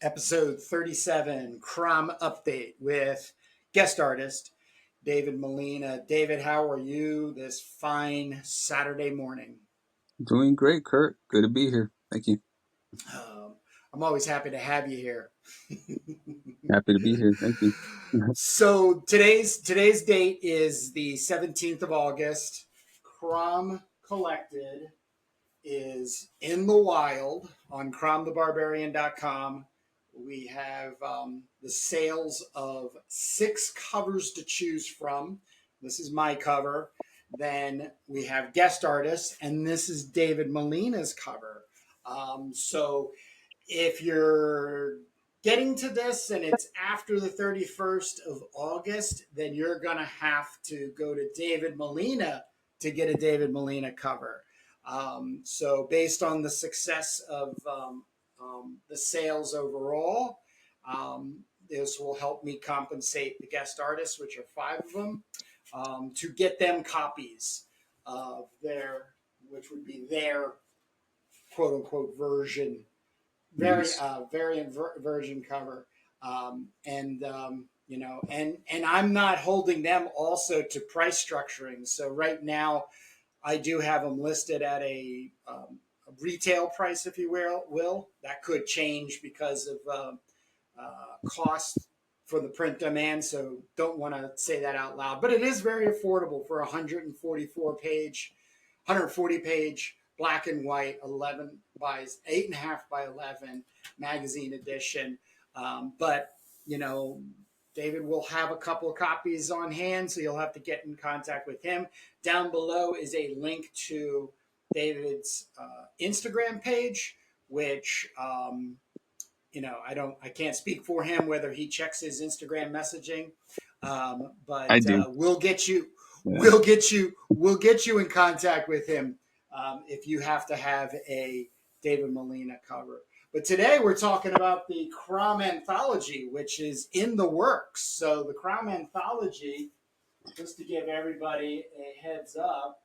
Episode 37, CROM Update with guest artist David Molina. David, how are you this fine Saturday morning? Doing great, Kurt. Good to be here. Thank you. I'm always happy to have you here. Happy to be here. Thank you. So today's date is the 17th of August. CROM Collected is in the wild on cromthebarbarian.com. We have the sales of 6 covers to choose from. This is my cover. Then we have guest artists, and this is David Molina's cover. So if you're getting to this and it's after the 31st of August, then you're going to have to go to David Molina to get a David Molina cover. So based on the success of the sales overall, this will help me compensate the guest artists, which are 5 of them, to get them copies of which would be their quote unquote version, variant version cover. And I'm not holding them also to price structuring. So right now, I do have them listed at a retail price, if you will. That could change because of cost for the print demand. So don't want to say that out loud. But it is very affordable for a 140 page black and white 11 by 8.5 by 11 magazine edition. But David will have a couple of copies on hand, so you'll have to get in contact with him. Down below is a link to David's Instagram page, which I can't speak for him whether he checks his Instagram messaging, but I do. we'll get you in contact with him if you have to have a David Molina cover. But today we're talking about the CROM Anthology, which is in the works. So the CROM Anthology, just to give everybody a heads up,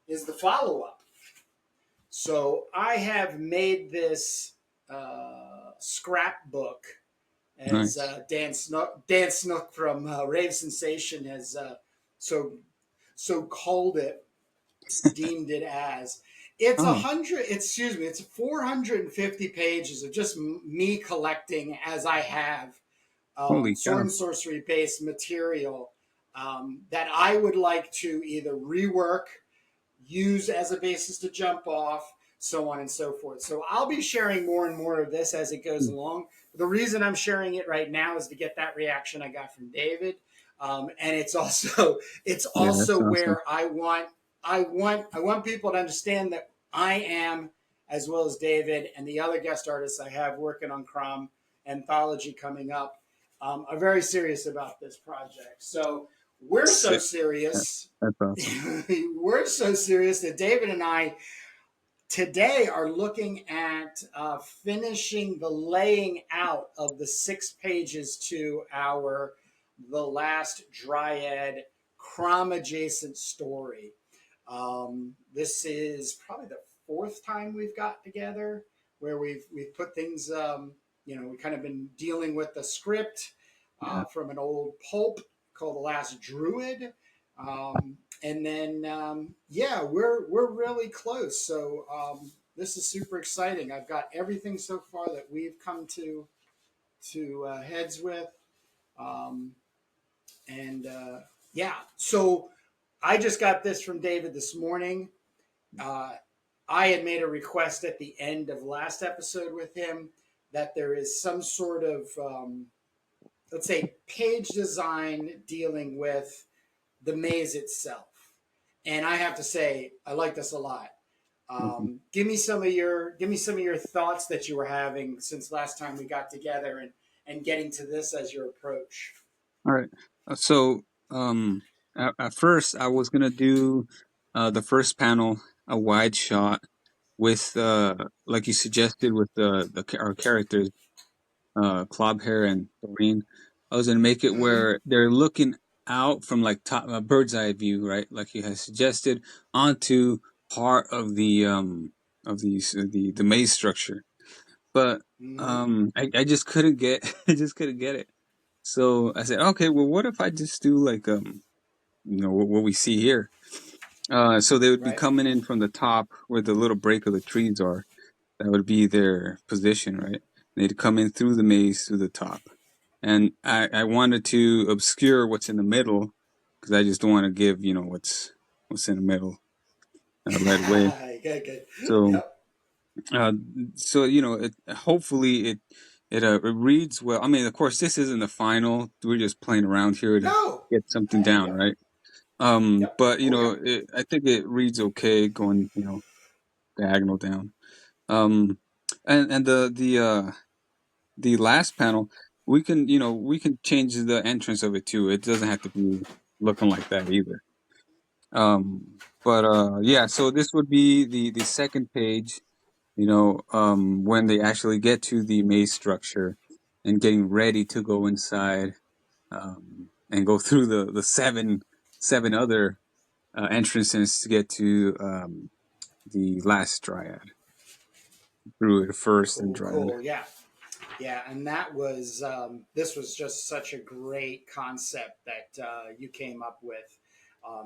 is the follow-up. So I have made this scrapbook, as Nice. Dan Snook from Rave Sensation has so called it, deemed it as. It's it's 450 pages of just me collecting as I have Holy sword cow. and sorcery based material that I would like to either rework, use as a basis to jump off, so on and so forth. So I'll be sharing more and more of this as it goes along. The reason I'm sharing it right now is to get that reaction I got from David. And it's also awesome. where I want people to understand that I am, as well as David and the other guest artists I have working on CROM Anthology coming up, are very serious about this project. So we're so serious. That's awesome. We're so serious that David and I today are looking at finishing the laying out of the 6 pages to the Last Dryad CROM adjacent story. This is probably the 4th time we've got together where we've put things, we've kind of been dealing with the script from an old pulp called The Last Druid. And then, we're really close. So this is super exciting. I've got everything so far that we've come to heads with. So I just got this from David this morning. I had made a request at the end of last episode with him that there is some sort of, let's say, page design dealing with the maze itself. And I have to say, I like this a lot. Give me some of your thoughts that you were having since last time we got together and getting to this as your approach. All right. So at first I was gonna do the first panel a wide shot with like you suggested with our characters, Clobhair and Doreen. I was gonna make it where they're looking out from like top bird's eye view, right? Like you had suggested, onto part of the maze structure. but Mm-hmm. I just couldn't get I just couldn't get it. So I said, okay, well, what if I just do like what we see here? So they would be Right. coming in from the top where the little break of the trees are. That would be their position, right? They'd come in through the maze through the top, and I wanted to obscure what's in the middle because I just don't want to give what's in the middle right away. Good. So Yep. uh, hopefully it reads well. I mean, of course, this isn't the final. We're just playing around here to No. get something down, Yep. right? Yep. But Oh yeah. I think it reads okay going, diagonal down. Um, and the last panel, we can change the entrance of it too. It doesn't have to be looking like that either. But yeah, so this would be the second page, when they actually get to the maze structure and getting ready to go inside, and go through the seven other entrances to get to the last Dryad, Druid first and Cool. Dryad. Cool. Yeah. Yeah. And that was this was just such a great concept that you came up with,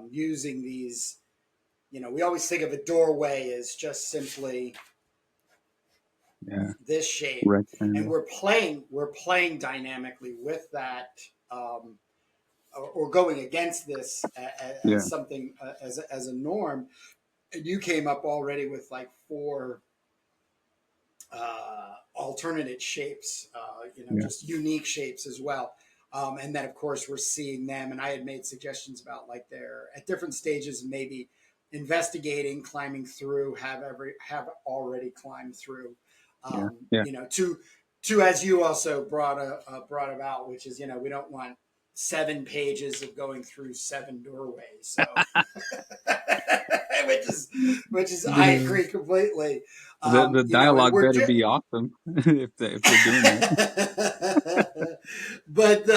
using these. We always think of a doorway as just simply Yeah, this shape, and rectangle. we're playing dynamically with that, or going against this Yeah, as something, as a norm. And you came up already with like four alternate shapes, yeah, just unique shapes as well. And then, of course, we're seeing them. And I had made suggestions about like they're at different stages, maybe investigating, climbing through, have already climbed through. yeah, yeah. To as you also brought about, which is we don't want 7 pages of going through 7 doorways. So, which is I The agree completely. the And dialogue we're better be awesome if they're doing that. but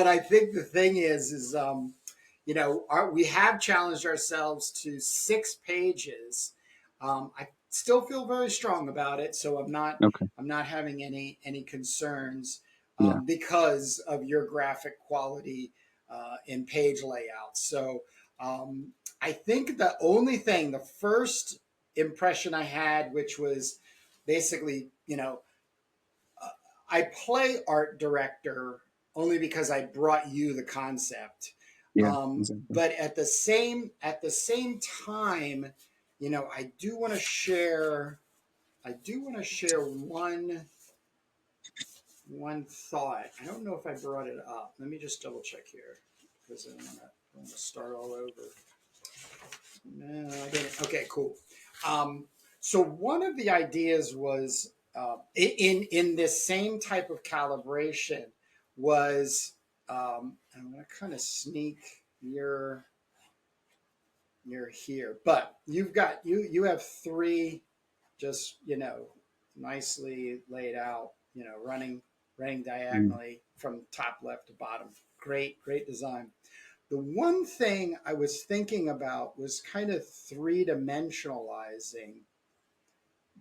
I think the thing is we have challenged ourselves to 6 pages. I still feel very strong about it, so Okay. I'm not having any concerns, Yeah. because of your graphic quality in page layout. So I think the first impression I had, which was basically, I play art director only because I brought you the concept. Yeah. Exactly. But at the same time, I do want to share. I do want to share one thought. I don't know if I brought it up. Let me just double check here because I want to start all over. No, I didn't. Okay, cool. So one of the ideas was, in this same type of calibration was, I'm going to kind of sneak your here, but you have three just nicely laid out, running Mm. diagonally from top left to bottom. Great design. The one thing I was thinking about was kind of three-dimensionalizing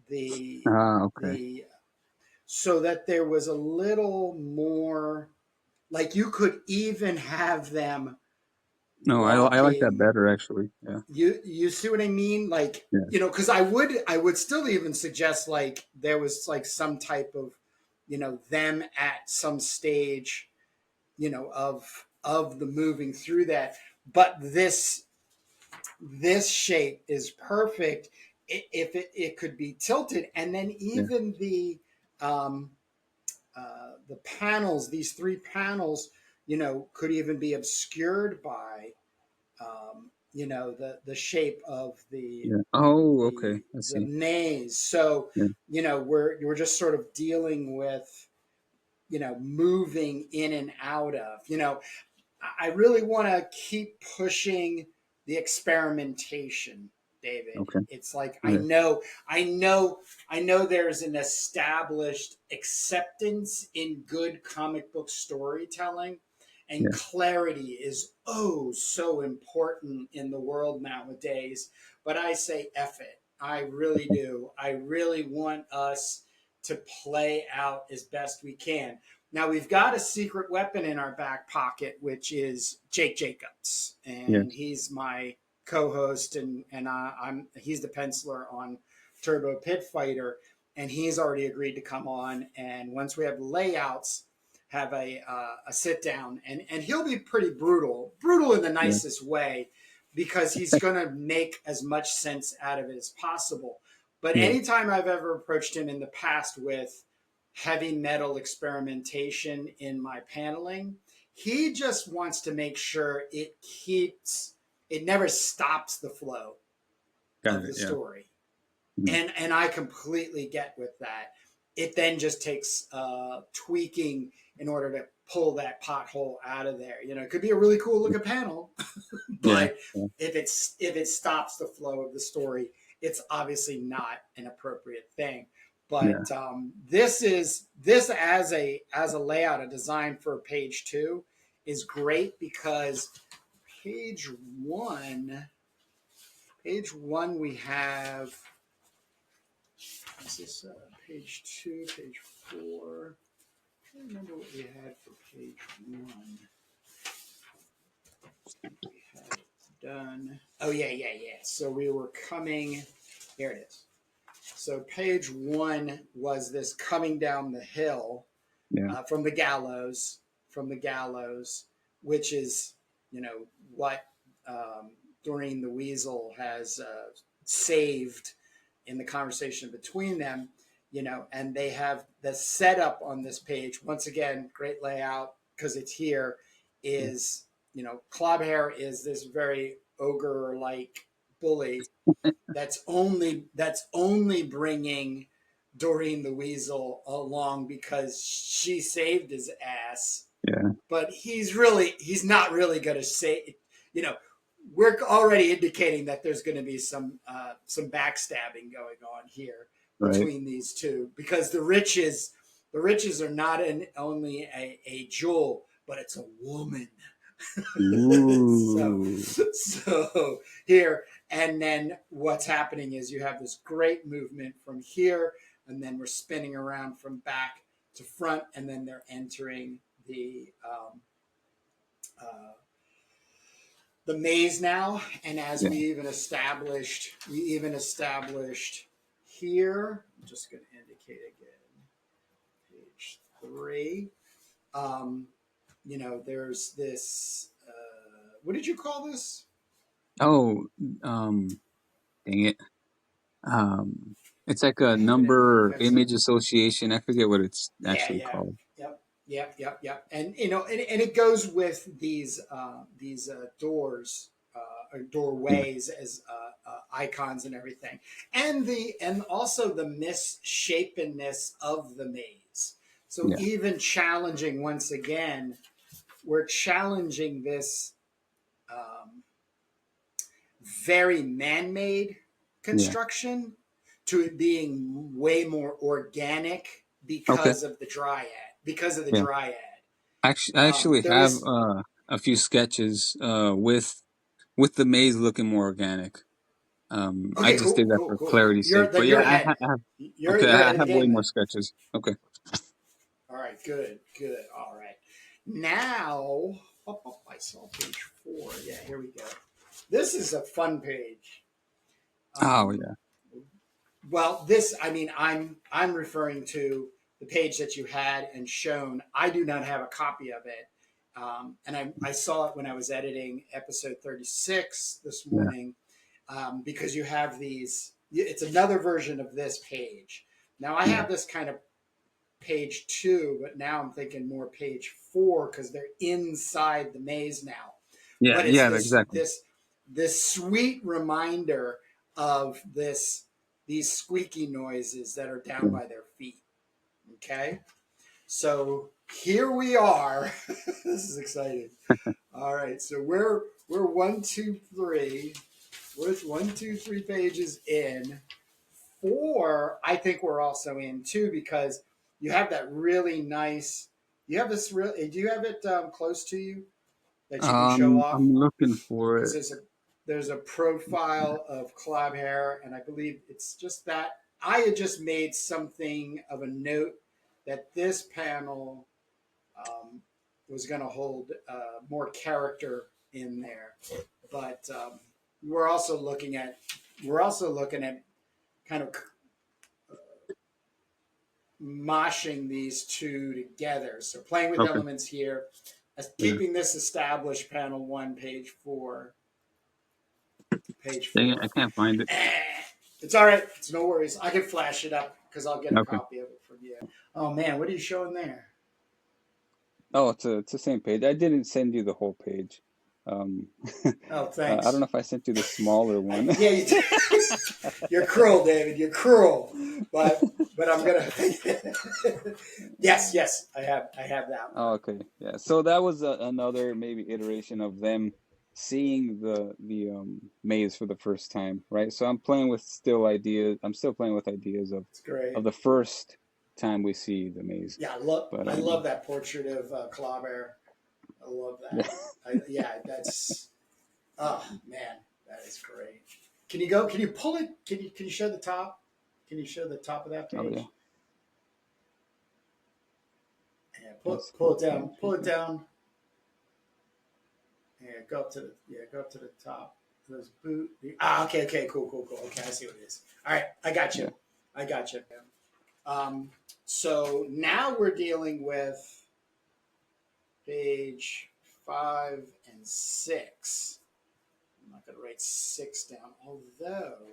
the Ah, okay. the so that there was a little more, like you could even have them No, I like that walking. better actually. Yeah. You see what I mean? Like, Yeah. because I would still even suggest like there was like some type of, them at some stage, of the moving through that. But this shape is perfect if it could be tilted, and then Yeah. even um, the panels, these three panels, could even be obscured by, the shape of the Yeah. Oh, the okay. I the see. maze. So Yeah. we're just sort of dealing with, moving in and out of. I really want to keep pushing the experimentation, David. Okay. It's like I Yeah. know, I know, I know there's an established acceptance in good comic book storytelling, and Yeah. clarity is oh so important in the world nowadays. But I say F it. I really do. I really want us to play out as best we can. Now we've got a secret weapon in our back pocket, which is Jake Jacobs, and Yes. he's my co-host, and he's the penciler on Turbo Pit Fighter, and he's already agreed to come on. And once we have layouts, have a sit down, and he'll be pretty brutal in the Yeah. nicest way, because he's going to make as much sense out of it as possible. But Yeah. anytime I've ever approached him in the past with heavy metal experimentation in my paneling, he just wants to make sure it never stops the flow Got of it. the Yeah. story. Mhm. And I completely get with that. It then just takes tweaking in order to pull that pothole out of there. You know, it could be a really cool looking panel, Yeah. but if it stops the flow of the story, it's obviously not an appropriate thing. Yeah. But this as a layout, a design for page 2 is great, because page one we have, is this page 2, page 4? I don't remember what we had for page 1. We had it done. Oh, yeah. So we were coming. Here it is. So page 1 was this coming down the hill from the gallows, which is, what Doreen the Weasel has saved in the conversation between them, and they have the setup on this page. Once again, great layout, because it's here, is, Clobhair is this very ogre-like bully that's only bringing Doreen the Weasel along because she saved his ass. Yeah. But he's not really going to say, we're already indicating that there's going to be some backstabbing going on here between these two, because the riches are not only a jewel, but it's a woman. so here, and then what's happening is you have this great movement from here, and then we're spinning around from back to front, and then they're entering the maze now. And as we even established here, I'm just going to indicate again, page 3. There's this. What did you call this? Oh, dang it. It's like a number image association. I forget what it's actually called. Yep. And and it goes with these doors or doorways as icons and everything, and also the misshapenness of the maze. So even challenging, once again, we're challenging this very man-made construction to it being way more organic because of the Dryad. I actually have a few sketches with the maze looking more organic. I just did that for clarity's sake. But You're I ahead. have You're I ahead of the have way game more then. sketches. Okay. All right, good. All right. Now, I saw page 4. Yeah, here we go. This is a fun page. Oh yeah. Well, this, I'm referring to the page that you had and shown. I do not have a copy of it. And I saw it when I was editing episode 36 this morning, because you have these, it's another version of this page. Now I have this kind of page 2, but now I'm thinking more page 4, because they're inside the maze now. Yeah, but it's exactly. This sweet reminder of these squeaky noises that are down by their feet. Okay, so here we are. This is exciting. All right, so we're 1, 2, 3. We're 1, 2, 3 pages in. 4, I think we're also in too, because you have that really nice. You have this real. Do you have it close to you that you can show off? I'm looking for Because it. there's a profile of Clobhair, and I believe it's just that. I had just made something of a note that this panel was going to hold more character in there, but we're also looking at kind of moshing these two together. So playing with Okay. elements here, Yeah. keeping this established panel 1, page 4. Page Dang it, 4. I can't find it. It's all right. It's no worries. I can flash it up because I'll get a Okay. copy of it from you. Oh man, what are you showing there? Oh, it's the same page. I didn't send you the whole page. Oh, I don't thanks. know if I sent you the smaller one. Yeah, you did. You're cruel, David. You're cruel. But I'm gonna. Yes, I have that one. Oh, okay. Yeah. So that was another maybe iteration of them seeing the maze for the first time, right? So I'm playing with still ideas. I'm still playing with ideas It's great. of the first time we see the maze. Yeah, But I love that portrait of Clawbear. I love that. That's. Oh man, that is great. Can you go? Can you pull it? Can you show the top? Can you show the top of that page? Oh yeah. Yeah, That's pull full it down. page. Pull it down. Yeah, go up to the top. Those boot. Okay, cool. Okay, I see what it is. All right, I got you. Yeah. I got you. So now we're dealing with page 5 and 6. I'm not going to write 6 down, although.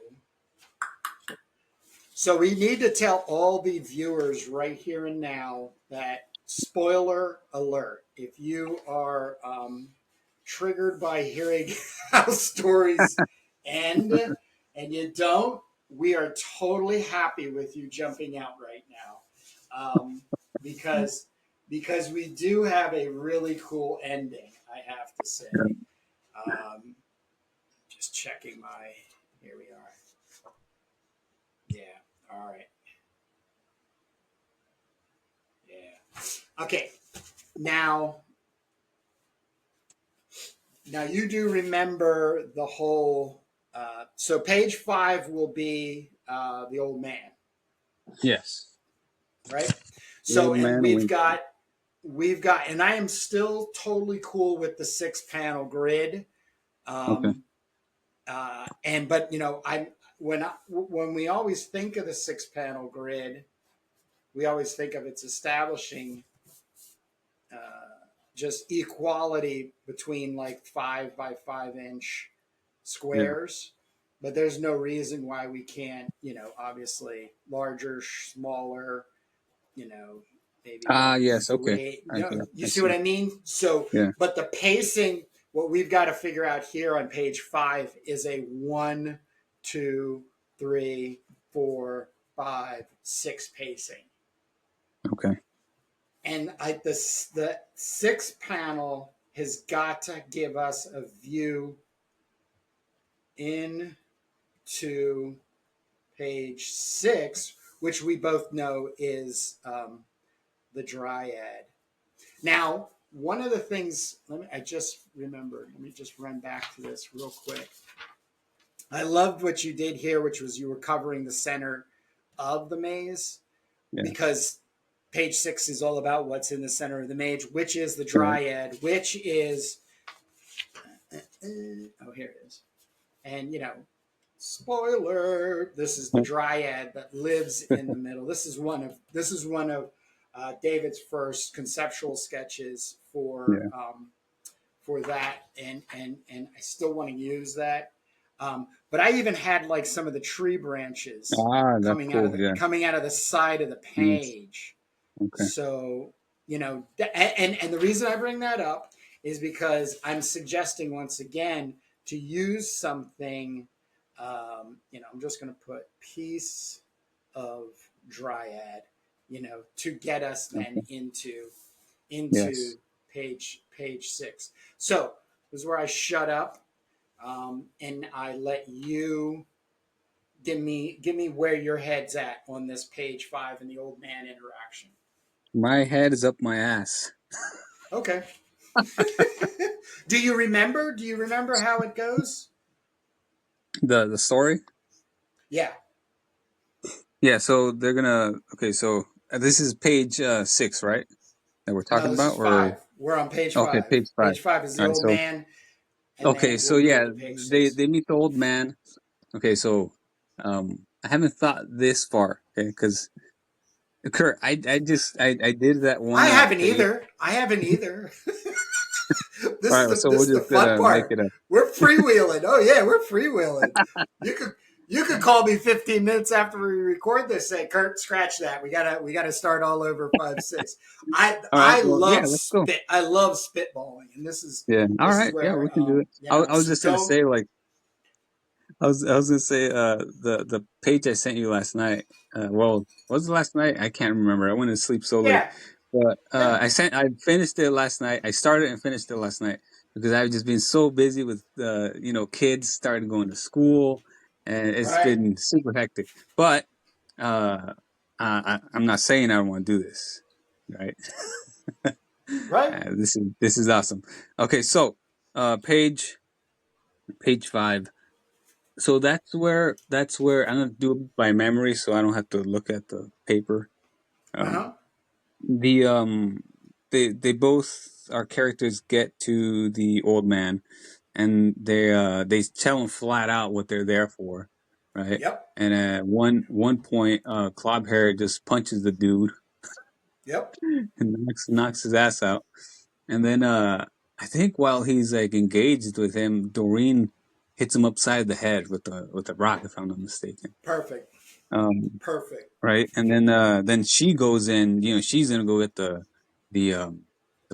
So we need to tell all the viewers right here and now that spoiler alert. If you are triggered by hearing how stories end and you don't, we are totally happy with you jumping out right now, because we do have a really cool ending, I have to say. Um, just checking my. Here we are. Yeah. All right. Yeah. Okay. Now you do remember the whole. So page 5 will be the old man, Yes. right? The So old and man wins. and I am still totally cool with the 6-panel grid. Okay. But when we always think of the 6-panel grid, we always think of its establishing just equality between like 5 by 5 inch Yeah. squares. But there's no reason why we can't, obviously larger, smaller, maybe Yes. Okay. 3. I You see what see. I mean? So, Yeah. but the pacing, what we've got to figure out here on page 5 is a 1, 2, 3, 4, 5, 6 pacing. Okay. And the 6th panel has got to give us a view into page 6, which we both know is the Dryad. Now, one of the things, I just remembered, let me just run back to this real quick. I loved what you did here, which was you were covering the center of the maze, because page 6 is all about what's in the center of the maze, which is the Dryad, which is, oh, here it is. And, spoiler, this is the Dryad that lives in the middle. This is one of David's first conceptual sketches for that, and I still want to use that. But I even had like some of the tree branches That's cool. coming out of the side of the page. Okay. So and the reason I bring that up is because I'm suggesting once again to use something. I'm just going to put piece of Dryad, to get us then into page 6. So this is where I shut up, and I let you give me where your head's at on this page 5 and the old man interaction. My head is up my ass. Okay. Do you remember how it goes? The story? Yeah. Yeah, so they're gonna. Okay, so this is page 6, right? That we're No, talking this is about, or 5. We're on page okay, 5. page 5. Page 5 is the All right, old so man, and okay, then so we'll move yeah, to page they 6. they meet the old man. Okay, so I haven't thought this far, okay, because Kurt, I did that I one haven't page. either. I haven't either. All This is right, the so this we're is the just fun gonna make part. it a. We're freewheeling. Oh yeah, we're freewheeling. You could you could call me 15 minutes after we record this. Say, Kurt, scratch that. We gotta start all over 5-6. All right, well, yeah, let's go. I love spitballing, and this is Yeah, all this is right, yeah, we where can do it. I was so just gonna don't say, like, I was gonna say the page I sent you last night. Well, was it last night? I can't remember. I went to sleep so late. yeah But yeah I finished it last night. I started and finished it last night because I've just been so busy with kids starting going to school, and it's right been super hectic. But I'm not saying I don't want to do this, right? right This is awesome. Okay, so page 5. So that's where I'm gonna do it by memory, so I don't have to look at the paper. Um, uh-huh the they both our characters get to the old man, and they tell him flat out what they're there for, right? yep And at one point, Clobhair just punches the dude yep and knocks his ass out. And then I think while he's like engaged with him, Doreen hits him upside the head with a rock, if I'm not mistaken. perfect Um, perfect right, and then she goes in. She's gonna go get the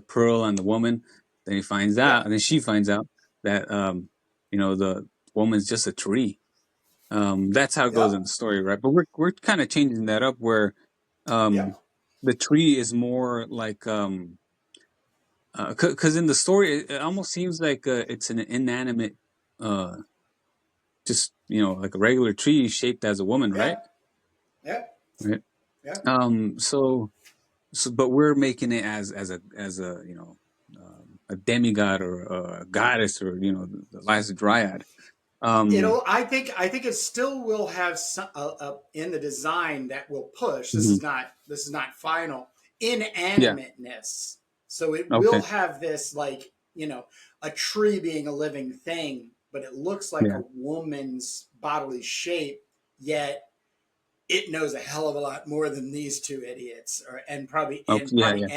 pearl and the woman. Then he finds out, yep and then she finds out that the woman's just a tree. That's how it goes in yep the story, right? But we're kind of changing that up where yep um, the tree is more like because in the story it almost seems like it's an inanimate uh just like a regular tree shaped as a woman, right? yep yep Right. yep So but we're making it as a a demigod or a goddess, or the last dryad. um I think it still will have some in the design that will push. This mhm. is not final Yeah, inanimateness. So it will okay, have this, like, a tree being a living thing, but it looks like yeah, a woman's bodily shape, yet it knows a hell of a lot more than these two idiots, and probably okay, yeah, yeah,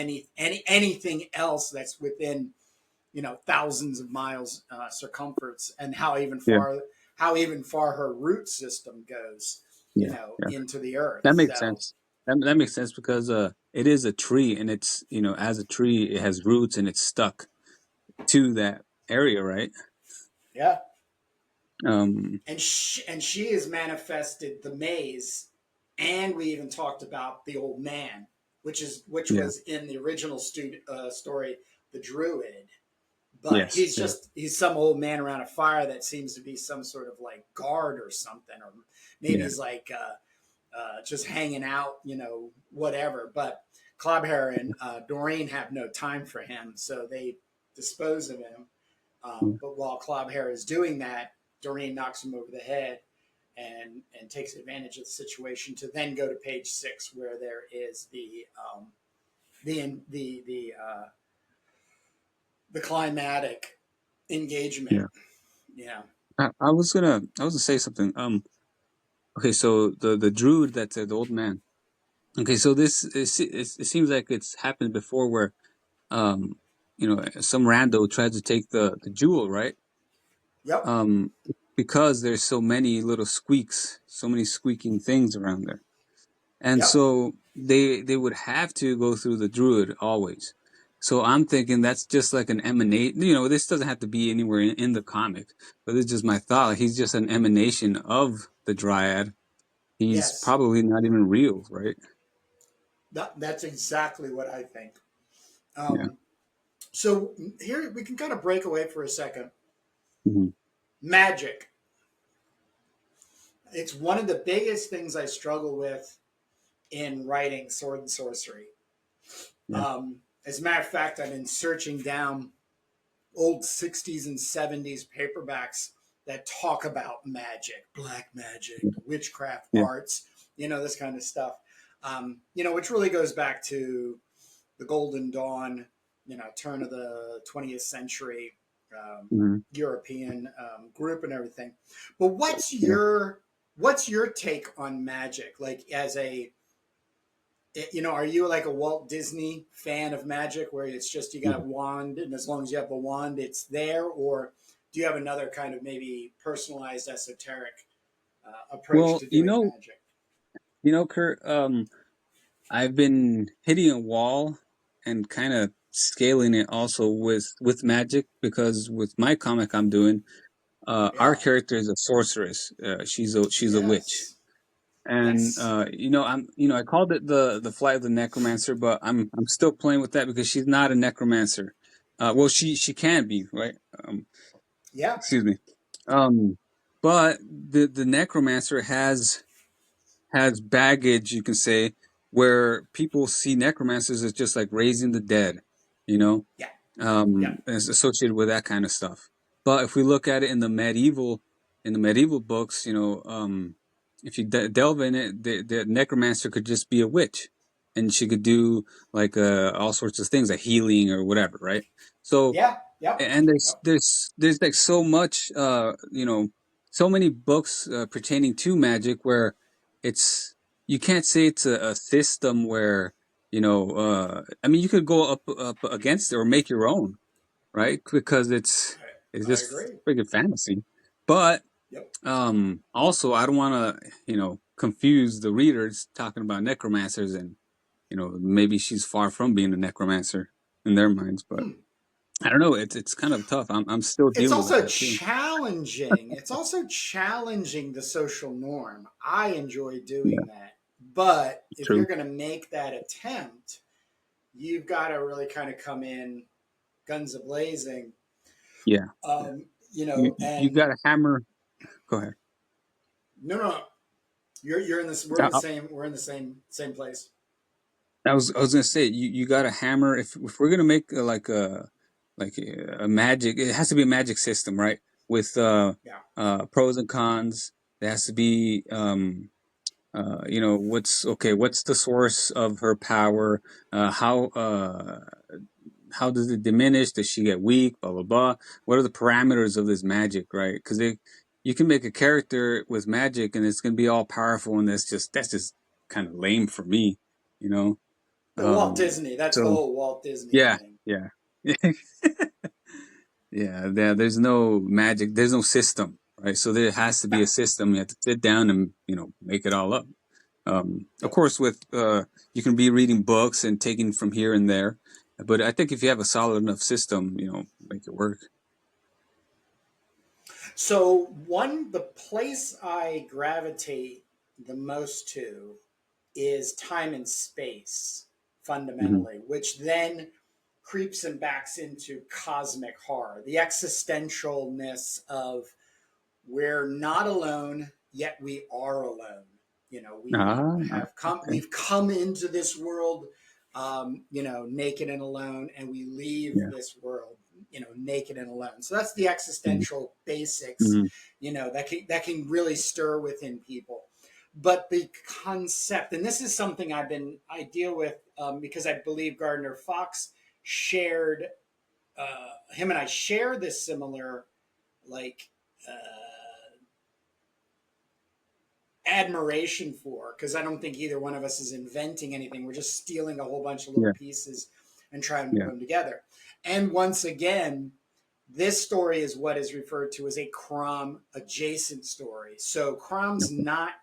anything else that's within thousands of miles circumference, and yeah, how even far her root system goes, yeah, yeah. into the earth. That makes So sense. That makes sense because it is a tree, and it's as a tree it has roots and it's stuck to that area, right? yeah, um and she has manifested the maze, and we even talked about the old man, which yeah, was in the original story, the druid. But yes, yeah, he's some old man around a fire that seems to be some sort of like guard or something, or maybe yeah, he's like just hanging out, whatever. But Clobhair and Doreen have no time for him, so they dispose of him. yeah. But while Clobhair is doing that, Doreen knocks him over the head and takes advantage of the situation to then go to page 6, where there is the climatic engagement. Yeah. Yeah. I was gonna say something. Okay, so the druid that's the old man. Okay, so it seems like it's happened before where um some rando tries to take the jewel, right? Yep. Um, because there's so many little squeaks, so many squeaking things around there, and Yep. so they would have to go through the druid always. So I'm thinking that's just like an emanate. This doesn't have to be anywhere in the comic, but it's just my thought. He's just an emanation of the dryad. He's Yes. probably not even real, right? That's exactly what I think. Yeah. Um, so here we can kind of break away for a second. Hmm. Magic. It's one of the biggest things I struggle with in writing sword and sorcery. Yeah. As a matter of fact, I've been searching down old 60s and 70s paperbacks that talk about magic, black magic, witchcraft Yeah. arts, this kind of stuff. Which really goes back to the Golden Dawn, turn of the 20th century Mhm. European group and everything. But Yeah. what's your take on magic? Like as a are you like a Walt Disney fan of magic where it's just you got a Mhm. wand and as long as you have the wand, it's there? Or do you have another kind of maybe personalized esoteric approach Well, to doing magic? Kurt, I've been hitting a wall and kind of scaling it also with magic because with my comic I'm doing, our Yeah. character is a sorceress. She's a witch. Yes. And Yes. I called it the flight of the necromancer, but I'm still playing with that because she's not a necromancer. Well, she can be, right? Yeah. Excuse me. Um, but the necromancer has baggage, you can say, where people see necromancers as just like raising the dead, you know, Yeah. Yeah. and it's associated with that kind of stuff. But if we look at it in the medieval books, if you delve in it, the necromancer could just be a witch, and she could do like all sorts of things, like healing or whatever, right? So Yeah. Yep. and there's Yep. there's there's like so much so many books pertaining to magic where it's you can't say it's a system where I mean you could go up against it or make your own, right? Because it's I just agree. freaking fantasy. But Yep. also I don't want to confuse the readers talking about necromancers, and maybe she's far from being a necromancer in their minds. But Hmm. I don't know. It's kind of tough. I'm still It's dealing with also that too. challenging. It's also challenging the social norm. I enjoy Yeah, doing that. But if you're true. going to make that attempt, you've got to really kind of come in guns a blazing. Yeah, yeah. You And got a hammer. Go ahead. no, you're in this. We're in the I, same. We're in the same place. I was gonna say you got a hammer. If we're gonna make a magic, it has to be a magic system, right? With Yeah. pros and cons. There has to be what's the source of her power? How does it diminish? Does she get weak? Blah blah blah. What are the parameters of this magic, right? Because you can make a character with magic and it's gonna be all powerful, and that's just kind of lame for me, you know. Well, Walt Disney. That's the So whole Walt Disney yeah, thing. yeah, yeah. There's no magic. There's no system, right? So there has to be a system. You have to sit down and make it all up. Of Yep. course, with you can be reading books and taking from here and there, but I think if you have a solid enough system, make it work. So the place I gravitate the most to is time and space, Hmm. fundamentally, which then creeps and backs into cosmic horror, the existentialness of we're not alone, yet we are alone. Ah, okay. We've come into this world, naked and alone, and we leave Yeah. this world, naked and alone. So that's the Mhm. existential basics, Mhm. that can really stir within people. But the concept, and this is something I deal with because I believe Gardner Fox shared, him and I share this similar like. Admiration for because I don't think either one of us is inventing anything. We're just stealing a whole bunch of little Yeah. pieces and trying to put Yeah. them together. And once again, this story is what is referred to as a CROM adjacent story. So CROM's Okay. not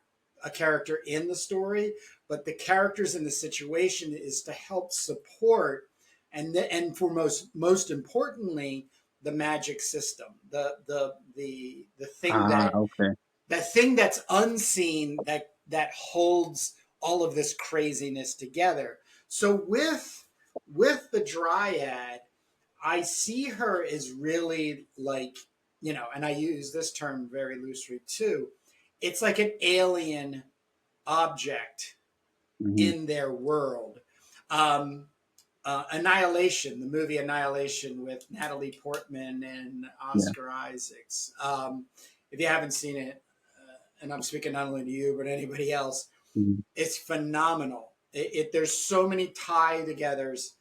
a character in the story, but the characters in the situation is to help support and for most importantly the magic system, the thing Ah, okay. that thing that's unseen that holds all of this craziness together. So with the Dryad, I see her as really like, and I use this term very loosely too. It's like an alien object Hmm. in their world. Um, Annihilation, the movie Annihilation with Natalie Portman and Yeah. Oscar Isaacs. If you haven't seen it, and I'm speaking not only to you but anybody else, Mhm. It's phenomenal. There's so many tie-togethers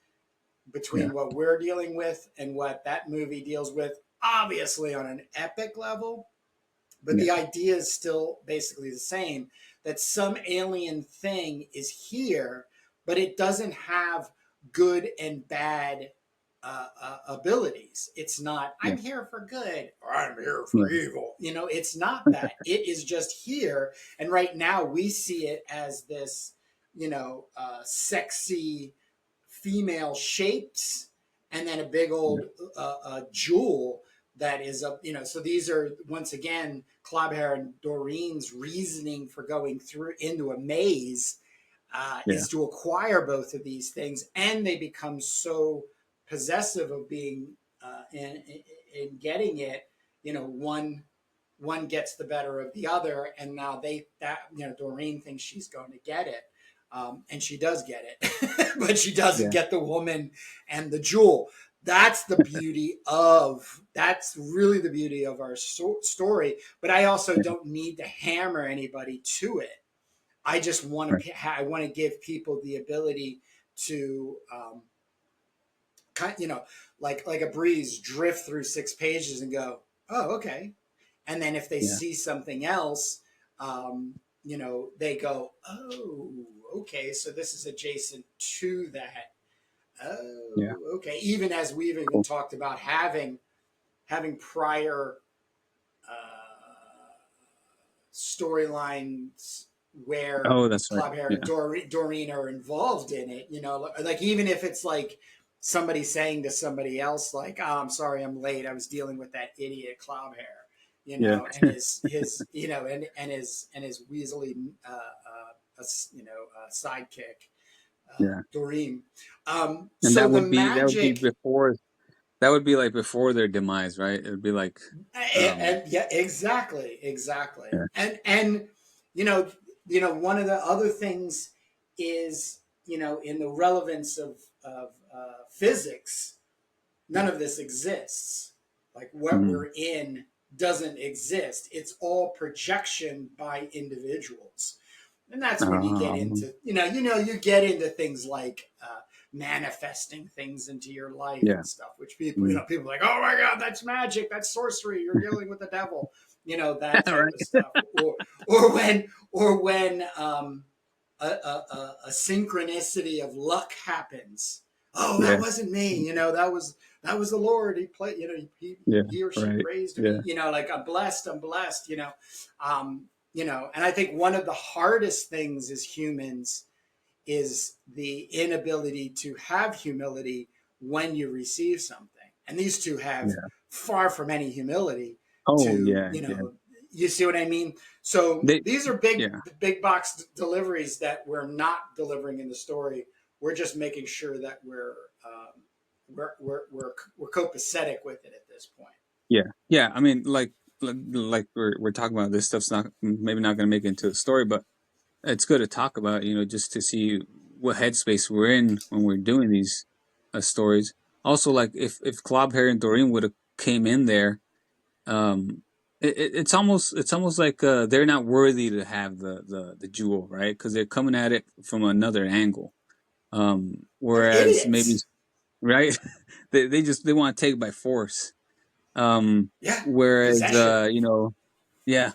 Yeah. between what we're dealing with and what that movie deals with. Obviously, on an epic level, but Yeah. the idea is still basically the same, that some alien thing is here, but it doesn't have good and bad abilities. It's not, Yeah. I'm here for good or I'm here Yeah. for evil. It's not that. It is just here. And right now we see it as this, sexy female shapes and then a big Yeah. old jewel that is up, so these are once again Clabher and Doreen's reasoning for going through into a maze, Yeah. is to acquire both of these things, and they become so possessive of being in getting it. One gets the better of the other, and now Doreen thinks she's going to get it, and she does get it, but she doesn't Yeah. get the woman and the jewel. That's really the beauty of our story. But I also Yeah. don't need to hammer anybody to it. I just want Right. to give people the ability to like a breeze, drift through 6 pages and go, oh, okay. And then if they Yeah. see something else, they go, oh, okay, so this is adjacent to that. Yeah. Oh, okay. Even as we've even Cool. talked about having prior uh, storylines where Oh, that's right. Clabher Yeah. and Doreen are involved in it. Like even if it's like somebody saying to somebody else, like, "Oh, I'm sorry, I'm late. I was dealing with that idiot Clabher," Yeah. and his and his weaselly sidekick Yeah. Doreen. And So the that would be magic. before, that would be like before their demise, right? It would be like, um, And yeah, exactly. yeah. And you know, one of the other things is, in the relevance of physics, none of this exists. Like what Mm. we're in doesn't exist. It's all projection by individuals, and that's when you get Um, into you get into things like manifesting things into your life yeah. and stuff, which people Mm. people are like, oh my god, that's magic, that's sorcery, you're dealing with the devil, that type of Right. stuff. Or when a synchronicity of luck happens. Oh, that Yeah. wasn't me. That was the Lord. He played. Yeah. He or she Right. praised Yeah. me. Like I'm blessed. I'm blessed. And I think one of the hardest things as humans is the inability to have humility when you receive something. And these two have Yeah. far from any humility Oh, to, yeah. Yeah. you see what I mean? So They, these are big, yeah. big box deliveries that we're not delivering in the story. We're just making sure that we're copacetic with it at this point. Yeah. Yeah. I mean, like we're talking about, this stuff's not, maybe not going to make it into the story, but it's good to talk about, just to see what headspace we're in when we're doing these stories. Also, like if Clabher and Doreen would have came in there, um, it's almost like they're not worthy to have the jewel, right? Because they're coming at it from another angle. They're Whereas maybe, idiots. right, they want to take it by force. Yeah. Whereas Possession. yeah.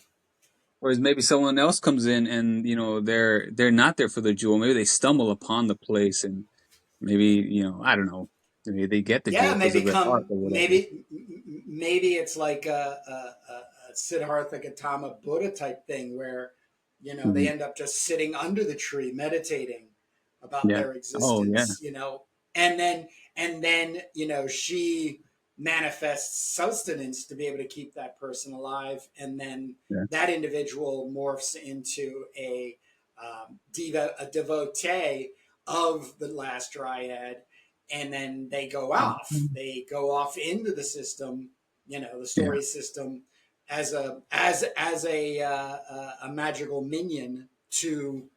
Whereas maybe someone else comes in and they're not there for the jewel. Maybe they stumble upon the place and maybe I don't know. Maybe they get the Yeah, jewel and they because of their heart become or whatever. maybe it's like a Siddhartha Gautama Buddha type thing where they Mhm. end up just sitting under the tree meditating about Yeah. their Oh yeah. existence, and then she manifests sustenance to be able to keep that person alive, and then Yeah. that individual morphs into a devotee of the last Dryad, and then Mhm. they go off into the system, the Yeah. story system, as a magical minion to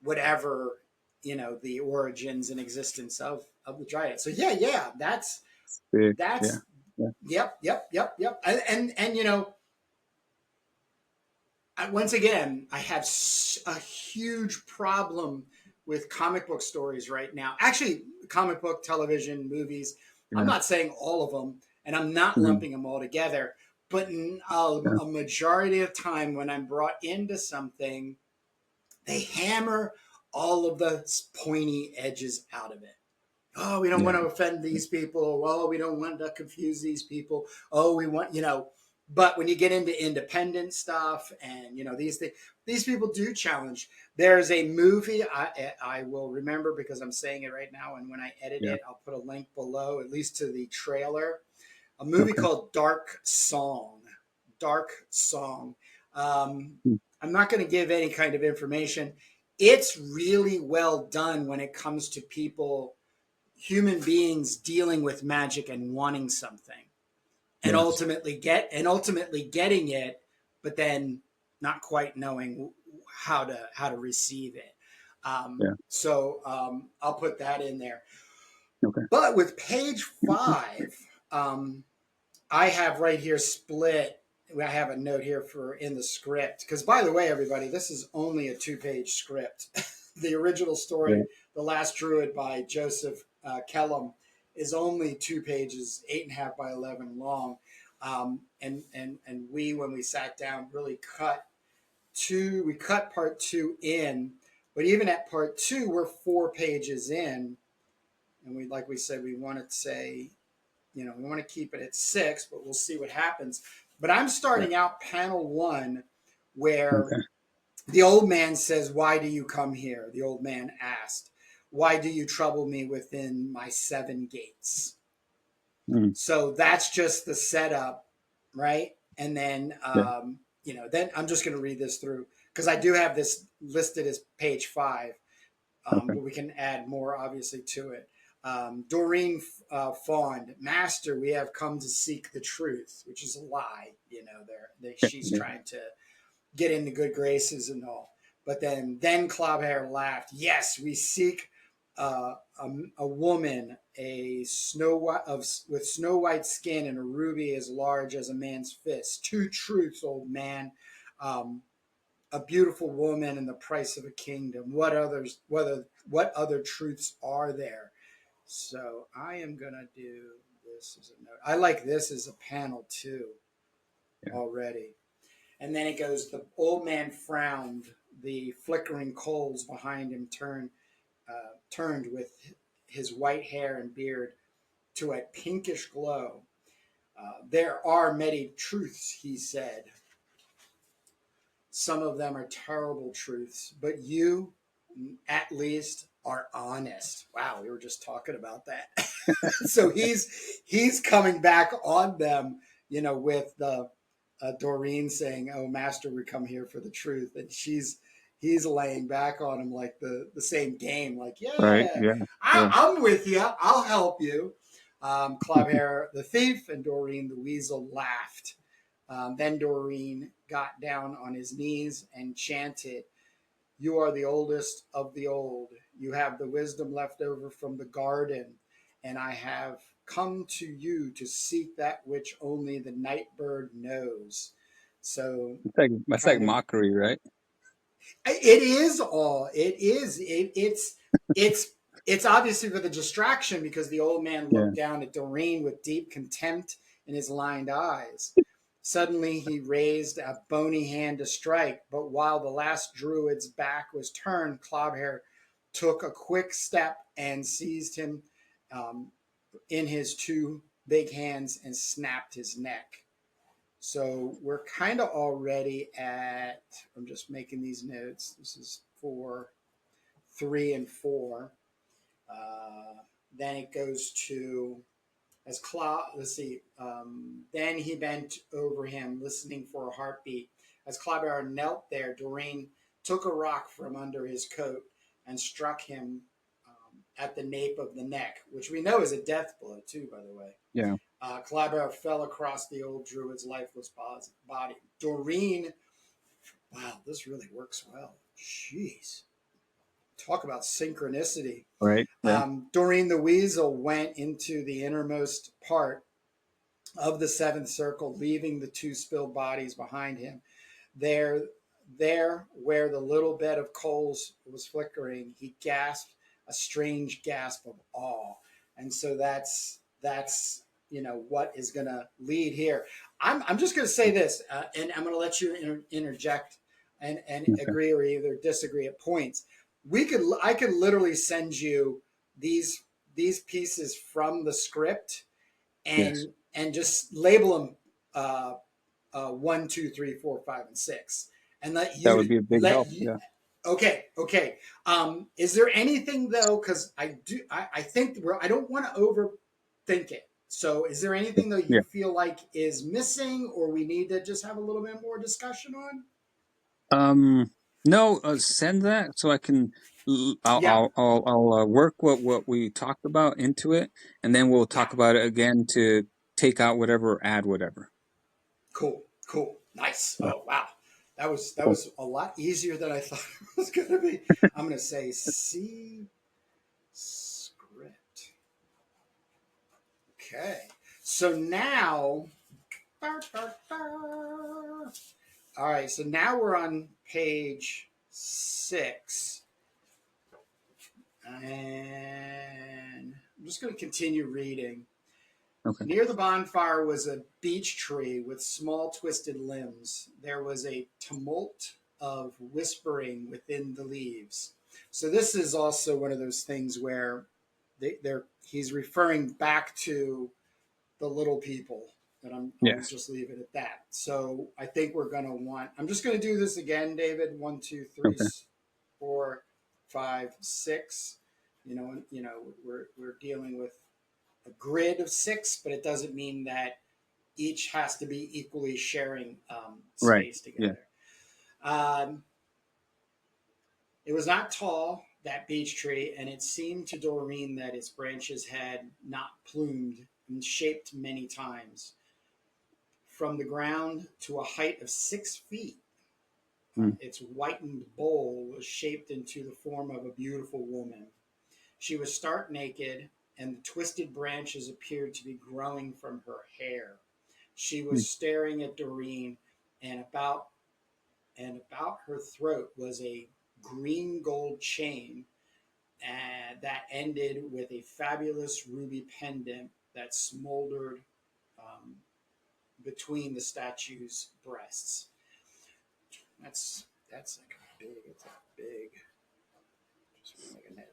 whatever, the origins and existence of the Dryad. So yeah, Big. Yeah. that's, Yeah. yep, and once again, I have a huge problem with comic book stories right now. Actually, comic book, television, movies. I'm Yeah. not saying all of them, and I'm not Mhm. lumping them all together. But Yeah. a majority of time when I'm brought into something, they hammer all of the pointy edges out of it. Oh, we don't Yeah. want to offend these people. Oh, we don't want to confuse these people. Oh, we want, but when you get into independent stuff and, these people do challenge. There's a movie I will remember because I'm saying it right now. And when I edit Yeah. it, I'll put a link below, at least to the trailer, a movie Okay. called Dark Song. Dark Song. Um, Mm. I'm not going to give any kind of information. It's really well done when it comes to people, human beings dealing with magic and wanting something and Yes. ultimately getting it, but then not quite knowing how to receive it. Yeah. I'll put that in there. Okay. But with page 5, I have right here split. I have a note here for in the script because, by the way, everybody, this is only a 2-page script. The original story, Right. The Last Druid by Joseph Kelleam, is only 2 pages, 8.5 by 11 long. And we, when we sat down, really we cut part 2 in, but even at part 2, we're 4 pages in, and like we said, we want to say, we want to keep it at 6, but we'll see what happens. But I'm Yeah. starting out panel 1 where Okay. the old man says, "Why do you come here?" The old man asked, "Why do you trouble me within my 7 gates?" Mm. So that's just the setup, right? And then, Yeah. then I'm just going to read this through because I do have this listed as page 5, Okay. but we can add more obviously to it. Doreen Fond, Master, we have come to seek the truth, which is a lie. Yeah. She's Yeah. trying to get into good graces and all. But then Clobhair laughed. Yes, we seek a woman, with snow white skin and a ruby as large as a man's fist. 2 truths, old man. Um, a beautiful woman and the price of a kingdom. What other truths are there? So I am gonna do this as a note. I like this as a panel too Yeah. already. And then it goes, the old man frowned. The flickering coals behind him turned with his white hair and beard to a pinkish glow. There are many truths, he said. Some of them are terrible truths, but you, at least, are honest. Wow, we were just talking about that. So he's coming back on them, with the Doreen saying, "Oh, Master, we come here for the truth," and he's laying back on him like the same game, like, Right. "Yeah, Yeah. Yeah. I'm with you. I'll help you." Clobhair the thief and Doreen the weasel laughed. Then Doreen got down on his knees and chanted, "You are the oldest of the old. You have the wisdom left over from the garden, and I have come to you to seek that which only the night bird knows." So, That's like kind of, mockery, right? it is all. It is. It's it's obviously for the distraction because the old man Yeah. looked down at Doreen with deep contempt in his lined eyes. Suddenly he raised a bony hand to strike, but while the last druid's back was turned, Clobhair took a quick step and seized him um, in his 2 big hands and snapped his neck. So we're kind of already at, I'm just making these notes. This is for 3 and 4. Then it goes to, let's see. Then he bent over him, listening for a heartbeat. As Clobhair knelt there, Doreen took a rock from under his coat and struck him at the nape of the neck, which we know is a death blow, too, by the way. Yeah. Clobhair fell across the old druid's lifeless body. Doreen, wow, this really works well. Jeez. Talk about synchronicity. Right. Yeah. Doreen the Weasel went into the innermost part of the 7th circle, leaving the 2 spilled bodies behind him. There, there where the little bed of coals was flickering, he gasped a strange gasp of awe. And so that's what is going to lead here. I'm just going to say this, and I'm going to let you interject and Okay. agree or either disagree at points. I could literally send you these pieces from the script Yes. and just label them 1, 2, 3, 4, 5, and 6, and That would be a big let help. you. Yeah. Okay. Is there anything though? Because I think I don't want to overthink it. So, is there anything though Yeah. you feel like is missing, or we need to just have a little bit more discussion on? No, send that so I can. Yeah. I'll work what we talked about into it, and then we'll Yeah. talk about it again to take out whatever, or add whatever. Cool. Nice. Yeah. Oh wow. That Cool. was a lot easier than I thought it was going to be. I'm going to say C script. Okay. So now, all right. So now we're on page 6, and I'm just going to continue reading. Okay. Near the bonfire was a beech tree with small twisted limbs. There was a tumult of whispering within the leaves. So this is also one of those things where he's referring back to the little people. And I'll Yes. just leave it at that. So I think we're going to want. I'm just going to do this again, David. 1, 2, 3, Okay. 4, 5, 6. We're dealing with a grid of 6, but it doesn't mean that each has to be equally sharing Right. space Yeah. together. Um, it was not tall, that beech tree, and it seemed to Doreen that its branches had not plumed and shaped many times. From the ground to a height of 6 feet, Mm. its whitened bowl was shaped into the form of a beautiful woman. She was stark naked, and the twisted branches appeared to be growing from her hair. She Mm. was staring at Doreen, and about her throat was a green gold chain that ended with a fabulous ruby pendant that smoldered um, between the statue's breasts. That's like a big. It's a big. Just make a note.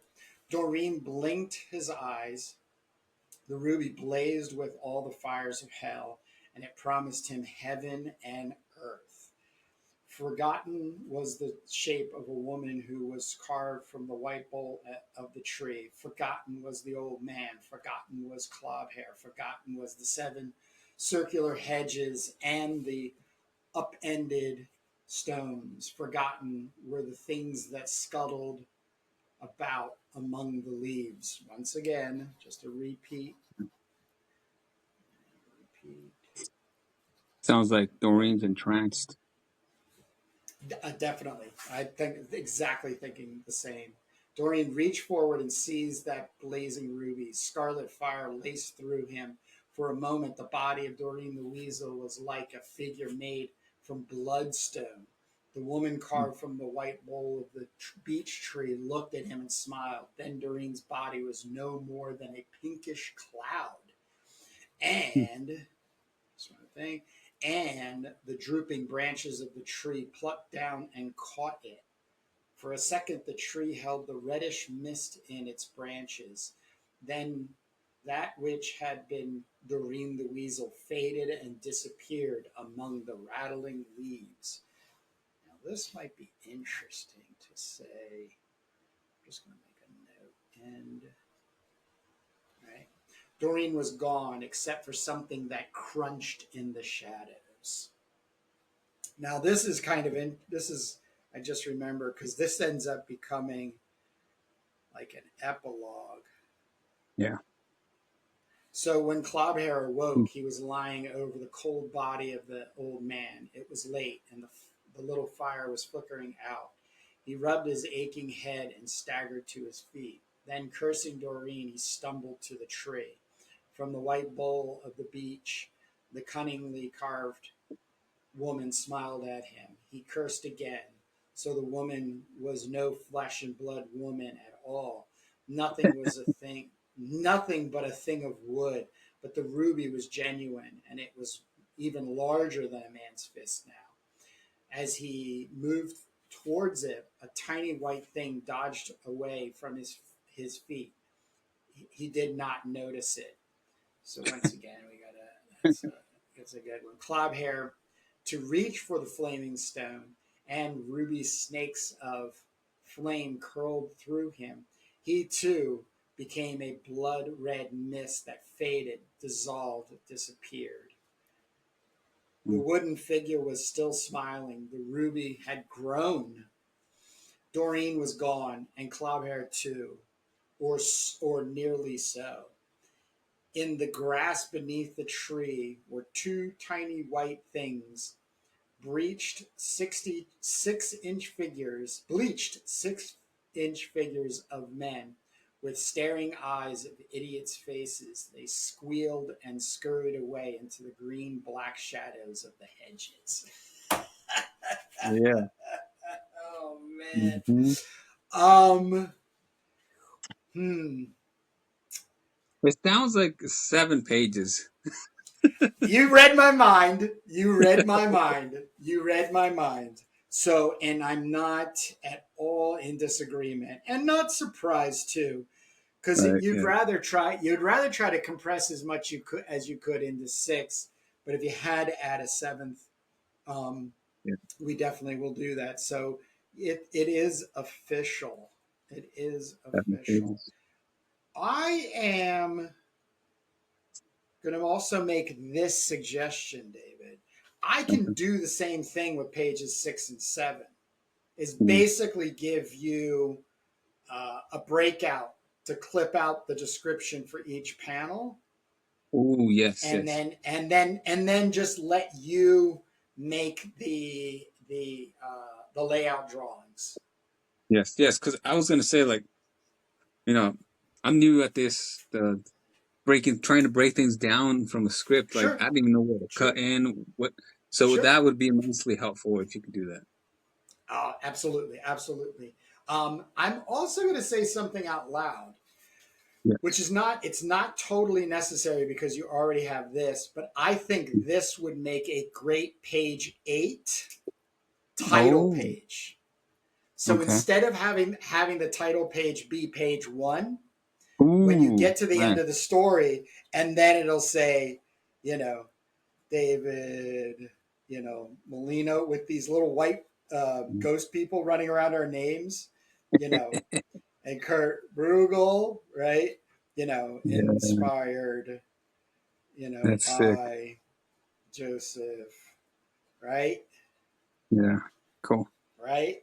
Doreen blinked his eyes. The ruby blazed with all the fires of hell, and it promised him heaven and earth. Forgotten was the shape of a woman who was carved from the white bowl of the tree. Forgotten was the old man. Forgotten was Clobhair. Forgotten was the 7 circular hedges and the upended stones. Forgotten were the things that scuttled about among the leaves. Once again, just a repeat. Sounds like Doreen's entranced. Definitely. I think exactly thinking the same. Dorian reached forward and seized that blazing ruby. Scarlet fire laced through him. For a moment, the body of Doreen the Weasel was like a figure made from bloodstone. The woman Mm. carved from the white bowl of the beech tree looked at him and smiled. Then Doreen's body was no more than a pinkish cloud. Mm. And sort of thing. And the drooping branches of the tree plucked down and caught it. For a second, the tree held the reddish mist in its branches. Then that which had been Doreen the Weasel faded and disappeared among the rattling leaves. Now, this might be interesting to say. I'm just going to make a note. And right. Doreen was gone except for something that crunched in the shadows. Now this is kind of this is I just remember because this ends up becoming like an epilogue. Yeah. So when Clobhair Mm. awoke, he was lying over the cold body of the old man. It was late, and the little fire was flickering out. He rubbed his aching head and staggered to his feet. Then, cursing Doreen, he stumbled to the tree. From the white bowl of the beech, the cunningly carved woman smiled at him. He cursed again. So the woman was no flesh and blood woman at all. Nothing was a thing, nothing but a thing of wood. But the ruby was genuine, and it was even larger than a man's fist now. As he moved towards it, a tiny white thing dodged away from his feet. He did not notice it. So once again, we got that's a good one. Clobhair to reach for the flaming stone, and ruby snakes of flame curled through him. He too became a blood red mist that faded, dissolved, disappeared. The wooden figure was still smiling. The ruby had grown. Doreen was gone, and Clobhair too, or nearly so. In the grass beneath the tree were two tiny white things, bleached 6-inch figures of men with staring eyes of idiots' faces. They squealed and scurried away into the green black shadows of the hedges. Yeah. Oh man. Mm-hmm. It sounds like 7 pages. You read my mind. You read my mind. You read my mind. So, and I'm not at all in disagreement, and not surprised too, because Right. you'd Yeah. rather try to compress as much as you could into 6. But if you had to add a 7th, Yeah. we definitely will do that. So it is official. It is 7 official. pages. I am going to also make this suggestion, David. I can do the same thing with pages 6 and 7. Is basically give you a breakout to clip out the description for each panel, Oh yes, and yes, then just let you make the layout drawings. yes. Because I was gonna say, like, I'm new at this, trying to break things down from a script. Like, Sure, I didn't even know where to cut sure, in what. So sure. that would be immensely helpful if you could do that. Absolutely, absolutely. I'm also going to say something out loud, Yeah. which is it's not totally necessary because you already have this, but I think this would make a great page 8 title Oh, page. So okay. instead of having the title page be page 1, when you Ooh, get to the end man. of the story, and then it'll say, you know, David, Molina, with these little white ghost people running around our names, and Kurt Brugel, right? Yeah, Inspired, that's sick. by Joseph, right? Yeah, cool. Right?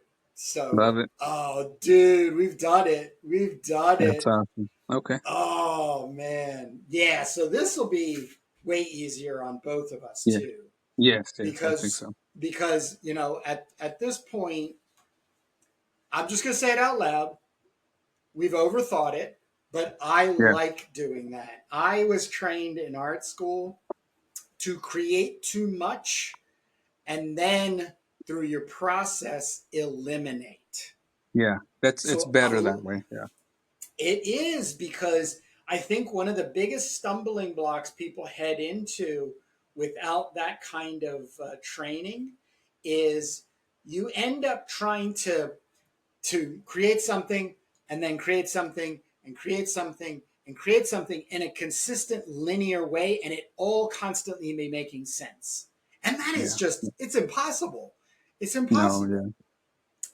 Love So, it. oh, dude, we've done it. We've done That's it. awesome. Okay. Oh, man. Yeah, so this will be way easier on both of us, Yeah. too. Yes, I think Because, so. at this point, I'm just going to say it out loud. We've overthought it, but I Yeah, like doing that. I was trained in art school to create too much and then through your process eliminate. yeah. It's So better that way. Yeah, it is, because I think one of the biggest stumbling blocks people head into without that kind of training is you end up trying to create something, and then create something, and create something, and create something in a consistent linear way, and it all constantly be making sense. And that is yeah. just, it's impossible. It's No, impossible. yeah,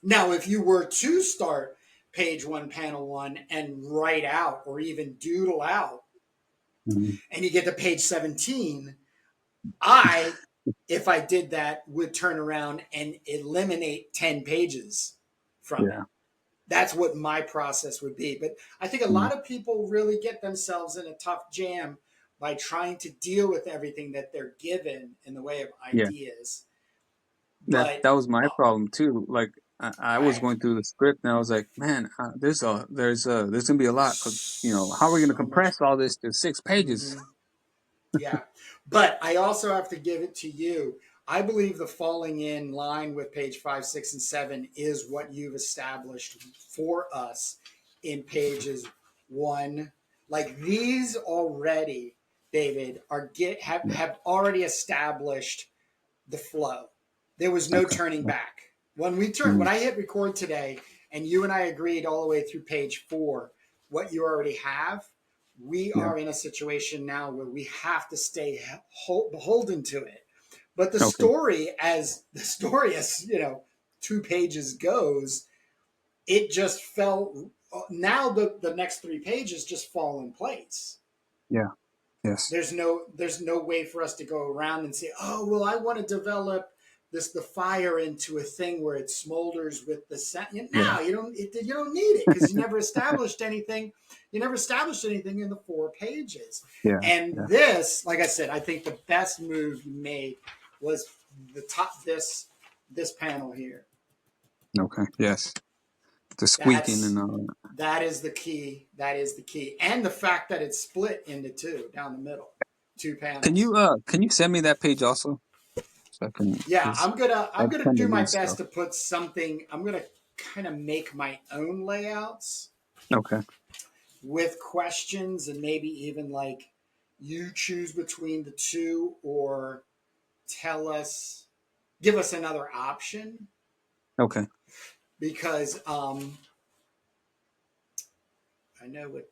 Now, if you were to start page 1, panel 1, and write out or even doodle out, mhm. and you get to page 17, I, if I did that, would turn around and eliminate 10 pages from it. Yeah, That's what my process would be. But I think a mhm. lot of people really get themselves in a tough jam by trying to deal with everything that they're given in the way of Yeah. ideas. That But was my problem too. Like, I was right, going through the script and I was like, man, there's gonna be a lot because how are we gonna so much. compress all this to 6 pages? Mm-hmm. Yeah. But I also have to give it to you. I believe the falling in line with page 5, 6, and 7 is what you've established for us in pages 1. Like these already, David, Yeah. have already established the flow. There was no Okay. turning Yeah. back. When Mm. I hit record today, and you and I agreed all the way through page 4, what you already have, we Yeah. are in a situation now where we have to stay beholden to it. But Okay. the story as 2 pages goes, it just fell. Now the next 3 pages just fall in place. Yeah. Yes. There's no way for us to go around and say, oh well, I want to develop the fire into a thing where it smolders with the scent. Yeah. Now you don't need it because you never established anything. You never established anything in the 4 pages. Yeah. And Yeah. this, like I said, I think the best move you made was the top this panel here. Okay. Yes. The squeaking and That's all. that is the key. That is the key, and the fact that it's split into two down the middle, 2 panels. Can you send me that page also so I can, Yeah, because I'm I'm gonna trying to do my read best stuff. to put something. I'm gonna kind of make my own layouts Okay. with questions and maybe even like you choose between the two or tell us, give us another option Okay. because I know with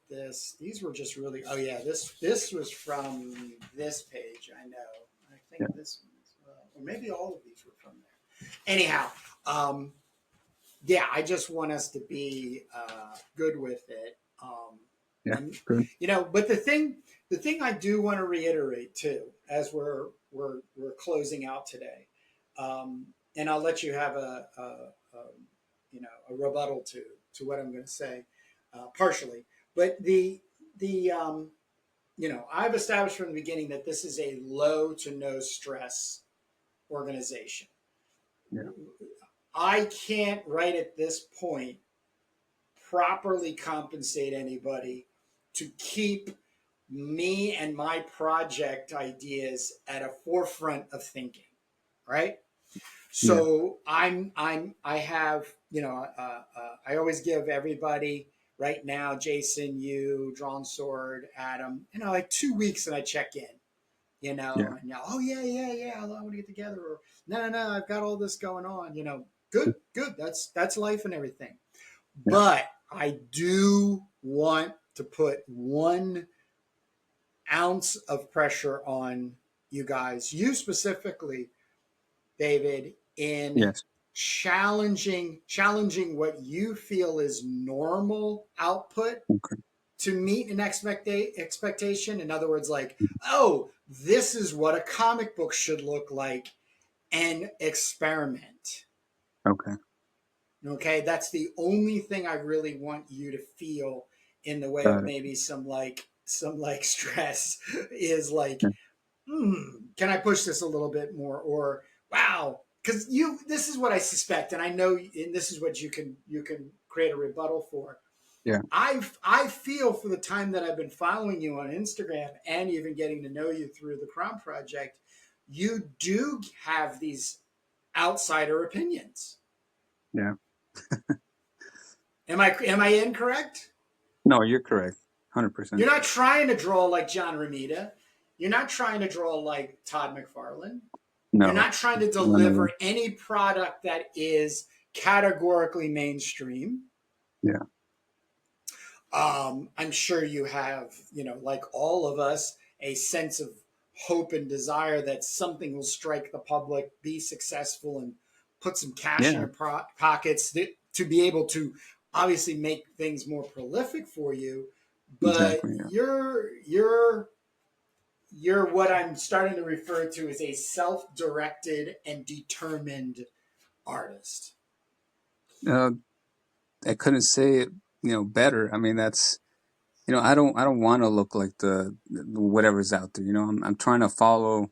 these were just really. Oh yeah, this was from this page. I know. I think Yeah. this one as well, or maybe all of these were from there. Anyhow, yeah, I just want us to be good with it. Yeah. And Good. but the thing I do want to reiterate too, as we're closing out today, and I'll let you have a rebuttal to what I'm going to say, partially, but I've established from the beginning that this is a low to no stress organization. Yeah. I can't right at this point properly compensate anybody to keep me and my project ideas at a forefront of thinking, right? Yeah. So I have I always give everybody right now, Jason, you, Drawn Sword, Adam, like 2 weeks and I check in, Yeah. and oh yeah, I want to get together, or no, I've got all this going on, good, that's life and everything. Yeah. But I do want to put 1 ounce of pressure on you guys, you specifically, David, in Yes. challenging what you feel is normal output Okay. to meet an expectation. In other words, like, oh, this is what a comic book should look like, and experiment. Okay. Okay, that's the only thing I really want you to feel in the way of Got it. maybe some stress is like, Yeah. can I push this a little bit more? Or wow, because this is what I suspect, and I know, and this is what you can create a rebuttal for. Yeah. I feel for the time that I've been following you on Instagram and even getting to know you through the CROM project, you do have these outsider opinions. Yeah. Am I incorrect? No, you're correct. 100%. You're not trying to draw like John Romita. You're not trying to draw like Todd McFarlane. You're No. not trying to None of deliver them. any product that is categorically mainstream. Yeah. I'm sure you have, like all of us, a sense of hope and desire that something will strike the public, be successful, and put some cash in Yeah. your pockets to be able to obviously make things more prolific for you. But Exactly. Yeah. you're what I'm starting to refer to as a self-directed and determined artist. Uh, I couldn't say it, better. I mean, that's, I don't want to look like the whatever's out there. I'm trying to follow.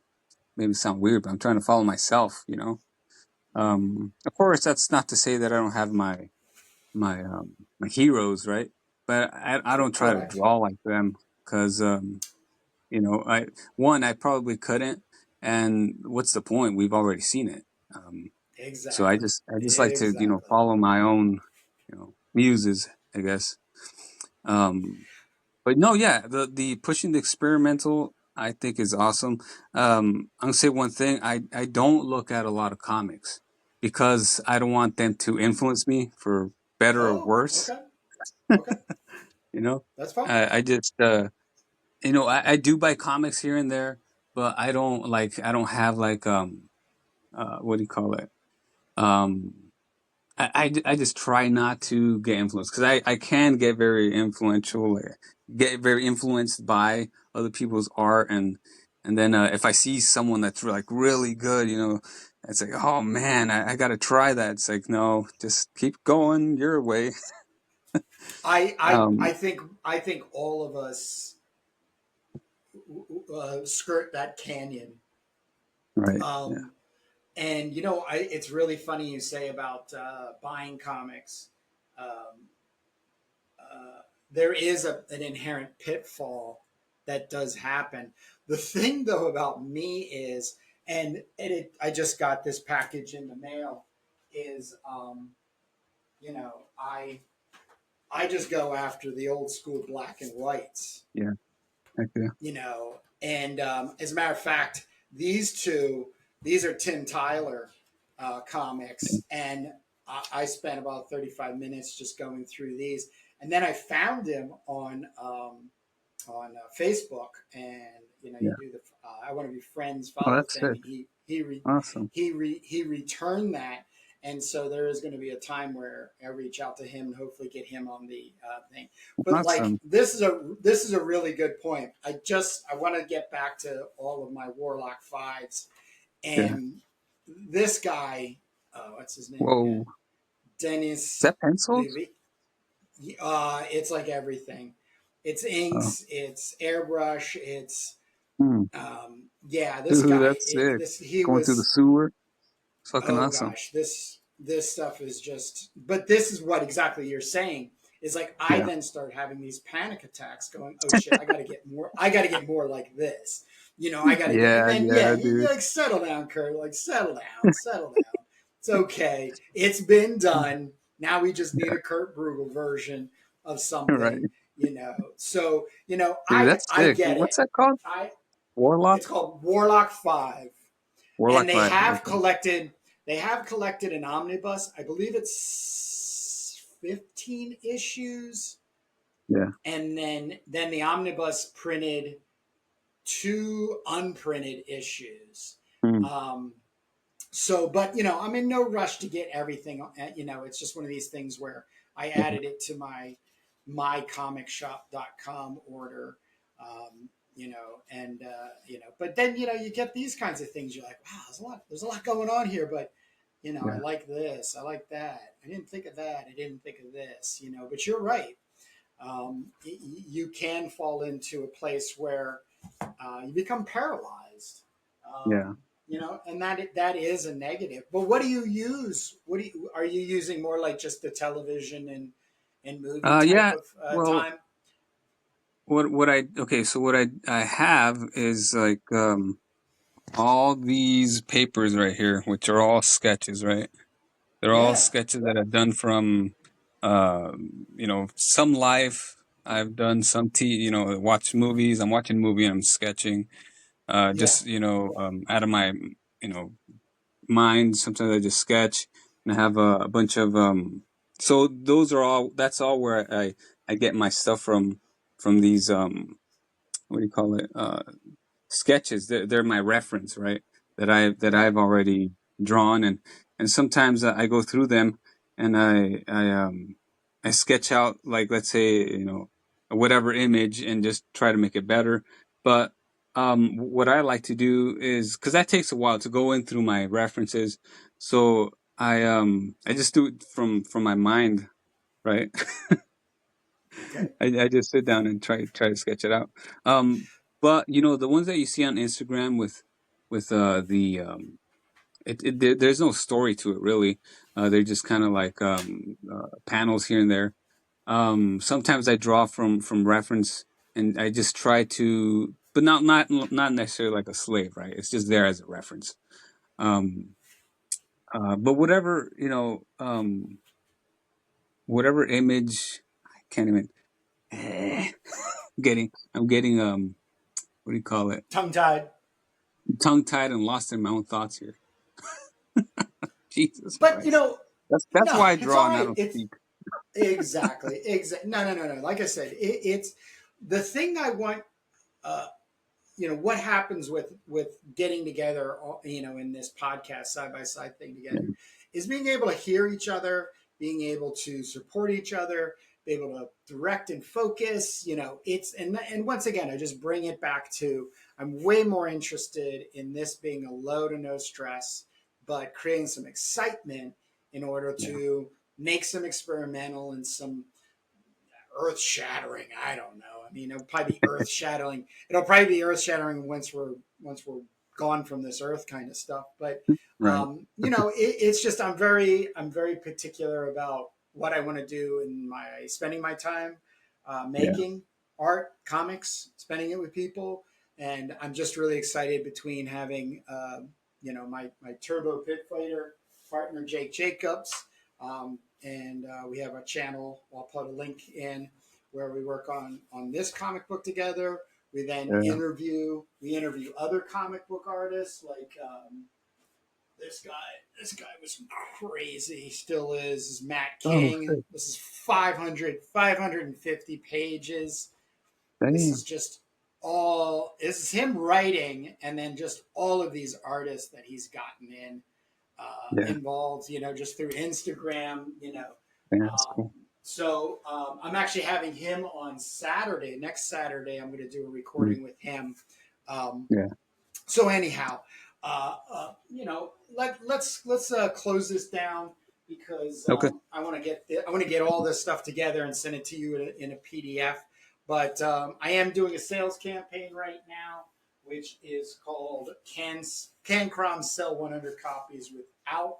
Maybe sound weird, but I'm trying to follow myself. Of course, that's not to say that I don't have my heroes, right? But I don't try to Correct. draw like them because I probably couldn't. and what's the point? We've already seen it. So I Exactly. just like to Exactly. follow my own muses, I guess. But no, yeah, the pushing the experimental I think is awesome. I'm gonna say one thing: I don't look at a lot of comics because I don't want them to influence me for better or Oh, worse. okay. Okay. You know, That's fine. I just I do buy comics here and there, but I don't have like what do you call it? Um, I just try not to get influenced because I can get very influential, get very influenced by other people's art, and then if I see someone that's like really good, it's like, oh man, I got to try that. It's like, no, just keep going your way. I Um, think all of us skirt that canyon. right. Yeah. Um, and it's really funny you say about buying comics. Um, there is an inherent pitfall that does happen. The thing though about me is, I just got this package in the mail. Is you know I just go after the old school black and whites. Yeah. Okay. And as a matter of fact, these two, these are Tim Tyler Yeah. comics, and I spent about 35 minutes just going through these, and then I found him on Facebook, and you Yeah. do the I want to be friends, Oh, follow that's thing, sick. and Awesome. he returned that, and so there is going to be a time where I reach out to him and hopefully get him on the thing. But like Awesome. this is a really good point. I want to get back to all of my Warlock fives, Yeah. and this guy, what's his name Whoa. again? Is Dennis that pencils? Levy. It's like everything. It's Oh. inks, it's airbrush, it's Hmm. yeah. This Dude, guy, that's sick. this he Going through the was. sewer. It's fucking Oh awesome. gosh, this stuff is just. But this is what exactly you're saying is like I Yeah. then start having these panic attacks, going, oh shit, I got to get more. I got to get more like this. I got to get, and Yeah, then yeah, yeah, you dude. like settle down, Kurt. Like settle down, settle down. It's okay. It's been done. Now we just need Yeah, a Kurt Brugel version of right. something. So Dude, that's I sick. get it. What's that called? I Warlock? It's called Warlock Five, and Warlock 5. Okay. they have collected an omnibus. I believe it's 15 issues, Yeah. and then the omnibus printed two unprinted issues. Hmm. Um, so, but I'm in no rush to get everything. It's just one of these things where I Yeah. added it to my mycomicshop.com order. And but then you get these kinds of things. You're like, wow, there's a lot going on here, but I Yeah. like this, I like that. I didn't think of that. I didn't think of this. But you're right. You can fall into a place where you become paralyzed. Yeah. And that is a negative. But what do you use? Are you using more like just the television and movie type Yeah. of Well, time? so what I have is like all these papers right here, which are all sketches, right? They're all Yeah, sketches that I've done from some live. I've done some watch movies. I'm watching a movie and I'm sketching. yeah, Just out of my you know mind. Sometimes I just sketch, and I have a bunch of so those are all. That's all where I get my stuff from these what do you call it, sketches. They're my reference, right? right. I've already drawn, and sometimes I go through them and I sketch out, like, let's say, whatever image, and just try to make it better. But what I like to do is, because that takes a while to go in through my references, so I just do it from my mind, right? Okay. I just sit down and try to sketch it out. But the ones that you see on Instagram with the there's no story to it really. They're just kind of like panels here and there. Sometimes I draw from reference, and I just try to but not necessarily like a slave, right? It's just there as a reference. Um, but whatever whatever image, I can't even. I'm getting what do you call it? Tongue tied. Tongue tied and lost in my own thoughts here. Jesus But Christ. That's no, why I it's draw all and I right. don't It's speak. exactly. No. Like I said, it's the thing I want. Uh, what happens with getting together, in this podcast side by side thing Yeah. together, is being able to hear each other, being able to support each other, be able to direct and focus. It's and once again, I just bring it back to I'm way more interested in this being a low to no stress, but creating some excitement in order Yeah. to make some experimental and some earth shattering. I don't know. I mean, it'll probably be earth shattering. It'll probably be earth shattering once we're gone from this earth kind of stuff. But Right. it's just I'm very particular about what I want to do in my spending my time Yeah. making art, comics, spending it with people, and I'm just really excited between having my Turbo Pit Fighter partner Jake Jacobs. And we have a channel. I'll put a link in where we work on this comic book together. We then Yeah. interview other comic book artists like this guy. This guy was crazy. He still is. This is Matt Oh, King. shit. This is 550 pages. This Damn. is just all. This is him writing, and then just all of these artists that he's gotten Yeah. involved, just through Instagram, Yeah, that's Um, cool. so I'm actually having him on Saturday. Next Saturday, I'm going to do a Mm. recording with him. Um, Yeah. so anyhow, let's close this down because Okay. I want to get all this stuff together and send it to you in a PDF. But I am doing a sales campaign right now, which is called Can CROM Sell 100 Copies Without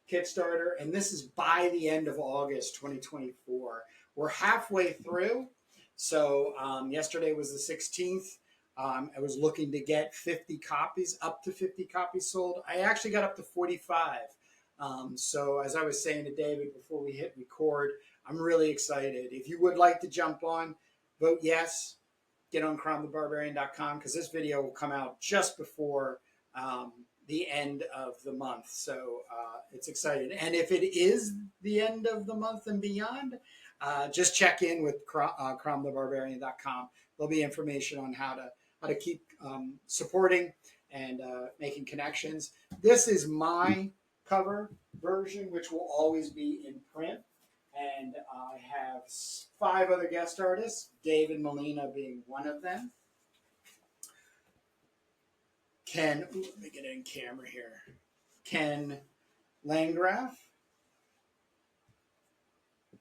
Kickstarter, and this is by the end of August 2024. We're halfway through. So yesterday was the 16th. I was looking to get 50 copies, up to 50 copies sold. I actually got up to 45. So as I was saying to David before we hit record, I'm really excited. If you would like to jump on, vote yes. Get on cromthebarbarian.com because this video will come out just before the end of the month. So it's exciting. And if it is the end of the month and beyond, just check in with cromthebarbarian.com. There'll be information on how to keep supporting and making connections. This is my cover version, which will always be in print. And I have 5 other guest artists, David Molina being one of them. Let me get it in camera here. Ken Landgraf,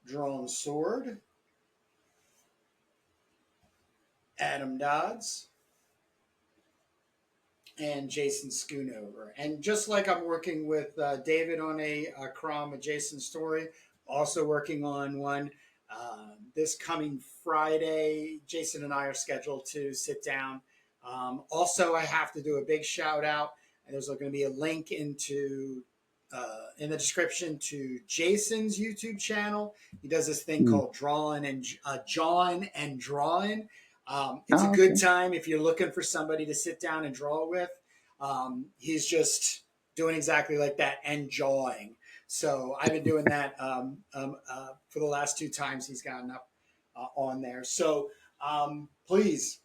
Drawn Sword, Adam Dodds, and Jason Schoonover. And just like I'm working with David on a CROM adjacent story, also working on one this coming Friday. Jason and I are scheduled to sit down. Also, I have to do a big shout out. And there's going to be a link in the description to Jason's YouTube channel. He does this thing Mm. called Drawing and Jawing and Drawing. It's a Oh, good okay. time if you're looking for somebody to sit down and draw with. He's just doing exactly like that and jawing. So I've been doing that for the last 2 times he's gotten up on there. So please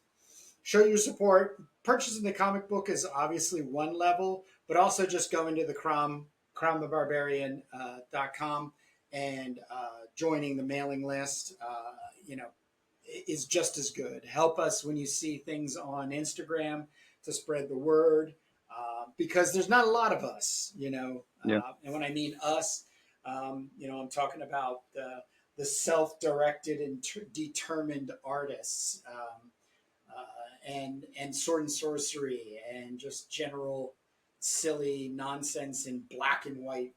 show your support. Purchasing the comic book is obviously one level, but also just going to the cromthebarbarian.com and joining the mailing list, is just as good. Help us when you see things on Instagram to spread the word because there's not a lot of us, Yeah. and when I mean us, I'm talking about the self-directed and determined artists. And sword and sorcery and just general silly nonsense in black and white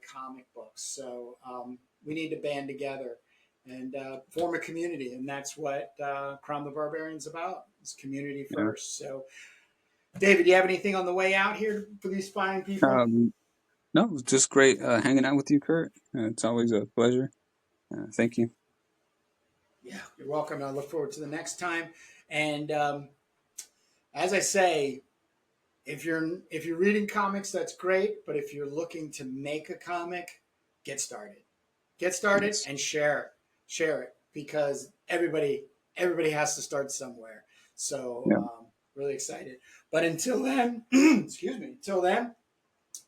comic books. So we need to band together and form a community. And that's what CROM the Barbarian's about. It's community Yeah. first. So, David, do you have anything on the way out here for these fine people? No, it was just great hanging out with you, Kurt. It's always a pleasure. Thank you. Yeah, you're welcome. I look forward to the next time. And as I say, if you're reading comics, that's great. But if you're looking to make a comic, get started. Get started Yes. and share it because everybody has to start somewhere. So Yeah. really excited. But until then, excuse me. Until then,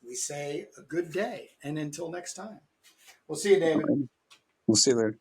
we say a good day, and until next time, we'll see you, David. Okay. We'll see you later.